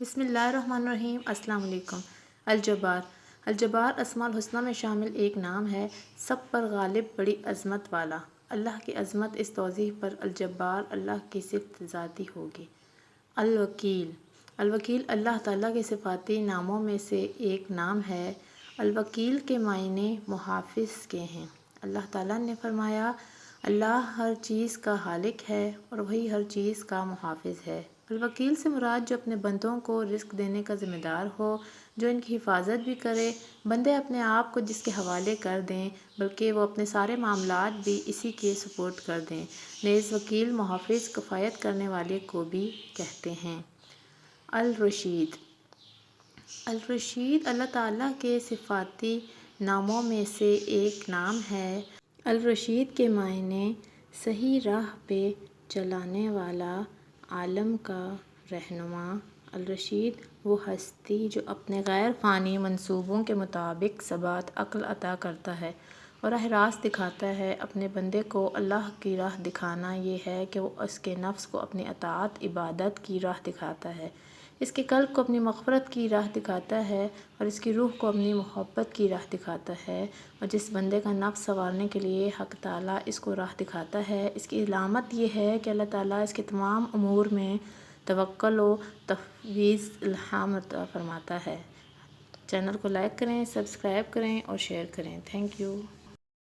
بسم اللہ الرحمن الرحیم۔ السلام علیکم۔ الجبار۔ الجبار اسماء الحسنی میں شامل ایک نام ہے، سب پر غالب، بڑی عظمت والا۔ اللہ کی عظمت اس توضیح پر الجبار اللہ کی صفت ذاتی ہوگی۔ الوکیل۔ الوکیل اللہ تعالیٰ کے صفاتی ناموں میں سے ایک نام ہے۔ الوکیل کے معنی محافظ کے ہیں۔ اللہ تعالیٰ نے فرمایا، اللہ ہر چیز کا خالق ہے اور وہی ہر چیز کا محافظ ہے۔ الوکیل سے مراد جو اپنے بندوں کو رزق دینے کا ذمہ دار ہو، جو ان کی حفاظت بھی کرے۔ بندے اپنے آپ کو جس کے حوالے کر دیں بلکہ وہ اپنے سارے معاملات بھی اسی کے سپرد کر دیں۔ نیز وکیل محافظ، کفایت کرنے والے کو بھی کہتے ہیں۔ الرشید۔ الرشید اللہ تعالیٰ کے صفاتی ناموں میں سے ایک نام ہے۔ الرشید کے معنی صحیح راہ پہ چلانے والا، عالم کا رہنما۔ الرشید وہ ہستی جو اپنے غیر فانی منصوبوں کے مطابق ثبات عقل عطا کرتا ہے اور راہ راست دکھاتا ہے۔ اپنے بندے کو اللہ کی راہ دکھانا یہ ہے کہ وہ اس کے نفس کو اپنی اطاعت عبادت کی راہ دکھاتا ہے، اس کے قلب کو اپنی مغفرت کی راہ دکھاتا ہے اور اس کی روح کو اپنی محبت کی راہ دکھاتا ہے۔ اور جس بندے کا نفس سنوارنے کے لیے حق تعالیٰ اس کو راہ دکھاتا ہے، اس کی علامت یہ ہے کہ اللہ تعالیٰ اس کے تمام امور میں توکل و تفویض الہام عطا فرماتا ہے۔ چینل کو لائک کریں، سبسکرائب کریں اور شیئر کریں۔ Thank you.